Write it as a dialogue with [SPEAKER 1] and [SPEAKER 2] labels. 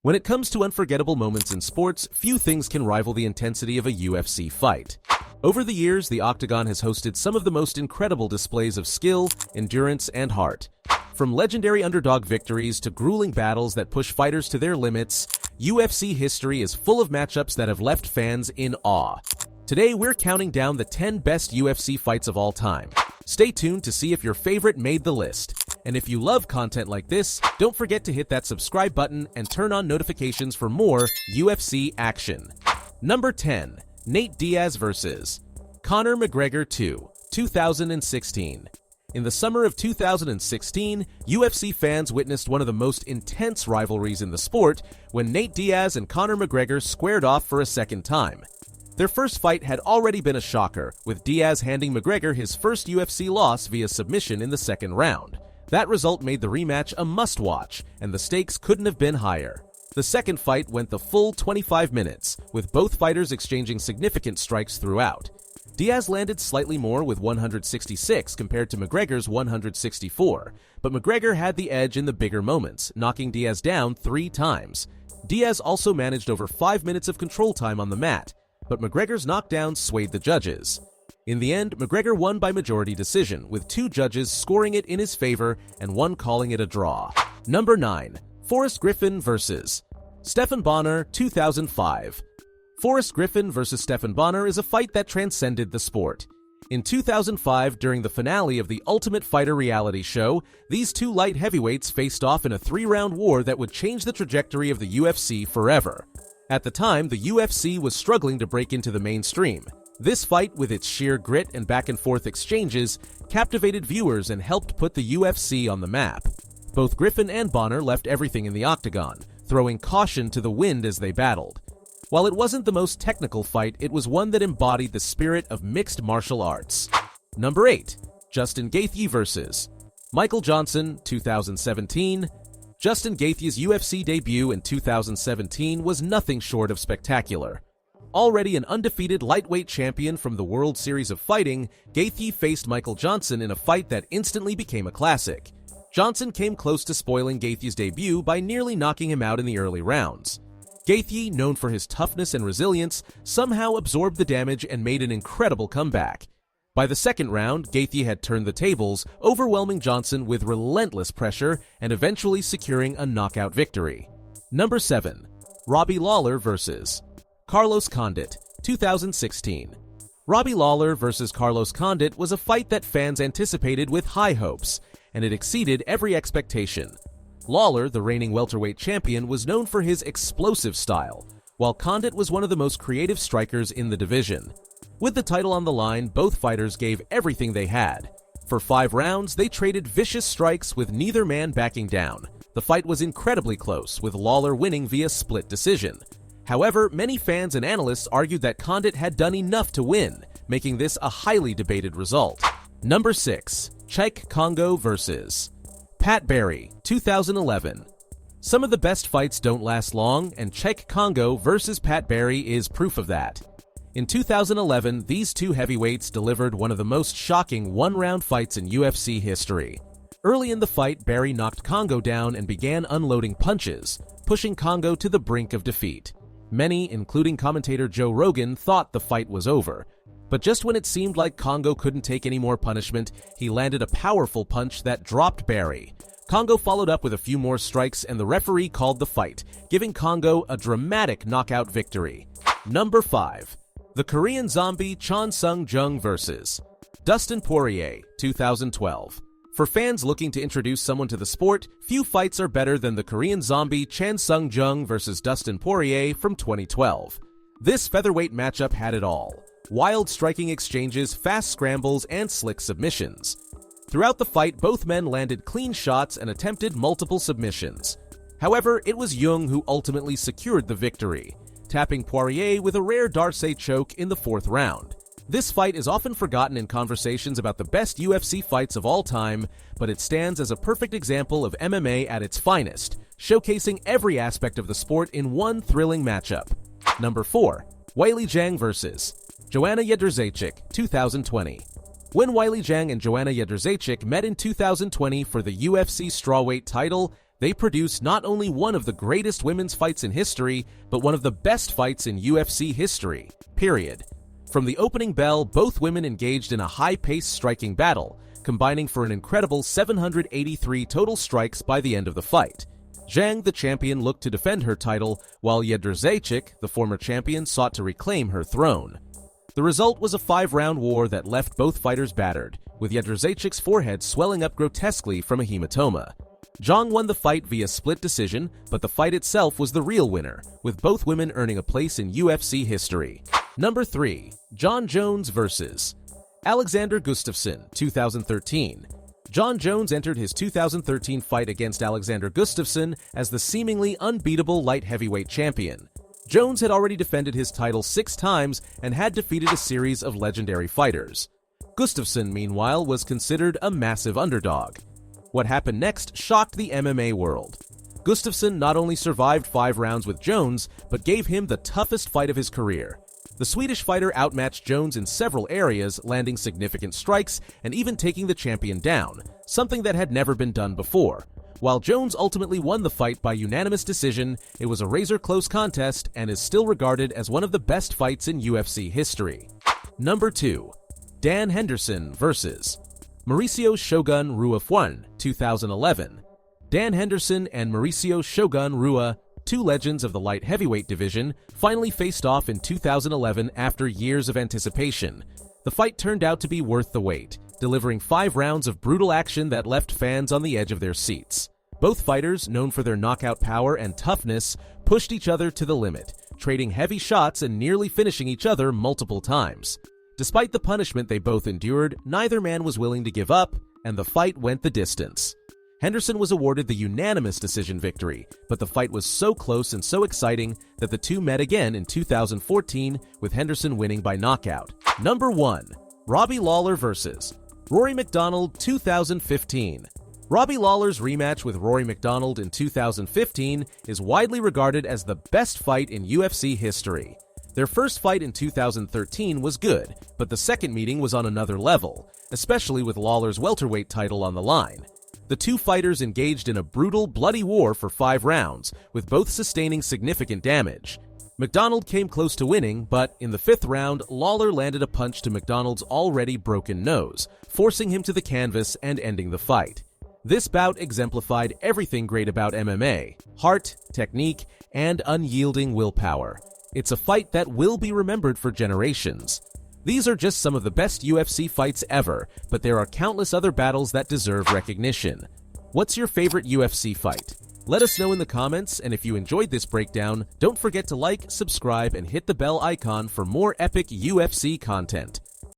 [SPEAKER 1] When it comes to unforgettable moments in sports, few things can rival the intensity of a UFC fight. Over the years, the Octagon has hosted some of the most incredible displays of skill, endurance, and heart. From legendary underdog victories to grueling battles that push fighters to their limits, UFC history is full of matchups that have left fans in awe. Today, we're counting down the 10 best UFC fights of all time. Stay tuned to see if your favorite made the list. And if you love content like this, don't forget to hit that subscribe button and turn on notifications for more UFC action. Number 10. Nate Diaz vs. Conor McGregor 2, 2016. In the summer of 2016, UFC fans witnessed one of the most intense rivalries in the sport when Nate Diaz and Conor McGregor squared off for a second time. Their first fight had already been a shocker, with Diaz handing McGregor his first UFC loss via submission in the second round. That result made the rematch a must-watch, and the stakes couldn't have been higher. The second fight went the full 25 minutes, with both fighters exchanging significant strikes throughout. Diaz landed slightly more with 166 compared to McGregor's 164, but McGregor had the edge in the bigger moments, knocking Diaz down 3 times. Diaz also managed over 5 minutes of control time on the mat, but McGregor's knockdown swayed the judges. In the end, McGregor won by majority decision, with 2 judges scoring it in his favor and 1 calling it a draw. Number 9. Forrest Griffin vs. Stephan Bonnar 2005. Forrest Griffin vs. Stephan Bonnar is a fight that transcended the sport. In 2005, during the finale of the Ultimate Fighter reality show, these 2 light heavyweights faced off in a 3-round war that would change the trajectory of the UFC forever. At the time, the UFC was struggling to break into the mainstream. This fight, with its sheer grit and back-and-forth exchanges, captivated viewers and helped put the UFC on the map. Both Griffin and Bonnar left everything in the octagon, throwing caution to the wind as they battled. While it wasn't the most technical fight, it was one that embodied the spirit of mixed martial arts. Number 8. Justin Gaethje vs. Michael Johnson 2017. Justin Gaethje's UFC debut in 2017 was nothing short of spectacular. Already an undefeated lightweight champion from the World Series of Fighting, Gaethje faced Michael Johnson in a fight that instantly became a classic. Johnson came close to spoiling Gaethje's debut by nearly knocking him out in the early rounds. Gaethje, known for his toughness and resilience, somehow absorbed the damage and made an incredible comeback. By the second round, Gaethje had turned the tables, overwhelming Johnson with relentless pressure and eventually securing a knockout victory. Number 7. Robbie Lawler vs. Carlos Condit 2016. Robbie Lawler vs. Carlos Condit was a fight that fans anticipated with high hopes, and it exceeded every expectation. Lawler, the reigning welterweight champion, was known for his explosive style, while Condit was one of the most creative strikers in the division. With the title on the line, both fighters gave everything they had. For 5 rounds, they traded vicious strikes with neither man backing down. The fight was incredibly close, with Lawler winning via split decision. However, many fans and analysts argued that Condit had done enough to win, making this a highly debated result. Number 6. Cheick Kongo vs. Pat Barry 2011. Some of the best fights don't last long, and Cheick Kongo vs. Pat Barry is proof of that. In 2011, these 2 heavyweights delivered one of the most shocking 1-round fights in UFC history. Early in the fight, Barry knocked Kongo down and began unloading punches, pushing Kongo to the brink of defeat. Many, including commentator Joe Rogan, thought the fight was over. But just when it seemed like Kongo couldn't take any more punishment, he landed a powerful punch that dropped Barry. Kongo followed up with a few more strikes, and the referee called the fight, giving Kongo a dramatic knockout victory. Number 5. The Korean Zombie Chan Sung Jung vs. Dustin Poirier 2012. For fans looking to introduce someone to the sport, few fights are better than the Korean Zombie Chan Sung Jung vs. Dustin Poirier from 2012. This featherweight matchup had it all: wild striking exchanges, fast scrambles, and slick submissions. Throughout the fight, both men landed clean shots and attempted multiple submissions. However, it was Jung who ultimately secured the victory, tapping Poirier with a rare Darce choke in the 4th round. This fight is often forgotten in conversations about the best UFC fights of all time, but it stands as a perfect example of MMA at its finest, showcasing every aspect of the sport in one thrilling matchup. Number 4. Weili Zhang vs. Joanna Jędrzejczyk 2020. When Weili Zhang and Joanna Jędrzejczyk met in 2020 for the UFC strawweight title, They produce not only one of the greatest women's fights in history, but one of the best fights in UFC history, period. From the opening bell, both women engaged in a high-paced striking battle, combining for an incredible 783 total strikes by the end of the fight. Zhang, the champion, looked to defend her title, while Jedrzejczyk, the former champion, sought to reclaim her throne. The result was a 5-round war that left both fighters battered, with Jedrzejczyk's forehead swelling up grotesquely from a hematoma. Zhang won the fight via split decision, but the fight itself was the real winner, with both women earning a place in UFC history. Number 3. Jon Jones vs. Alexander Gustafsson, 2013. Jon Jones entered his 2013 fight against Alexander Gustafsson as the seemingly unbeatable light heavyweight champion. Jones had already defended his title 6 times and had defeated a series of legendary fighters. Gustafsson, meanwhile, was considered a massive underdog. What happened next shocked the MMA world. Gustafsson not only survived 5 rounds with Jones, but gave him the toughest fight of his career. The Swedish fighter outmatched Jones in several areas, landing significant strikes and even taking the champion down, something that had never been done before. While Jones ultimately won the fight by unanimous decision, it was a razor-close contest and is still regarded as one of the best fights in UFC history. Number 2. Dan Henderson vs. Mauricio Shogun Rua 2011. Dan Henderson and Mauricio Shogun Rua, 2 legends of the light heavyweight division, finally faced off in 2011 after years of anticipation. The fight turned out to be worth the wait, delivering 5 rounds of brutal action that left fans on the edge of their seats. Both fighters, known for their knockout power and toughness, pushed each other to the limit, trading heavy shots and nearly finishing each other multiple times. Despite the punishment they both endured, neither man was willing to give up, and the fight went the distance. Henderson was awarded the unanimous decision victory, but the fight was so close and so exciting that the two met again in 2014, with Henderson winning by knockout. Number 1. Robbie Lawler vs. Rory MacDonald 2015. Robbie Lawler's rematch with Rory MacDonald in 2015 is widely regarded as the best fight in UFC history. Their first fight in 2013 was good, but the second meeting was on another level, especially with Lawler's welterweight title on the line. The two fighters engaged in a brutal, bloody war for 5 rounds, with both sustaining significant damage. MacDonald came close to winning, but in the 5th round, Lawler landed a punch to MacDonald's already broken nose, forcing him to the canvas and ending the fight. This bout exemplified everything great about MMA: heart, technique, and unyielding willpower. It's a fight that will be remembered for generations. These are just some of the best UFC fights ever, but there are countless other battles that deserve recognition. What's your favorite UFC fight? Let us know in the comments, and if you enjoyed this breakdown, don't forget to like, subscribe, and hit the bell icon for more epic UFC content.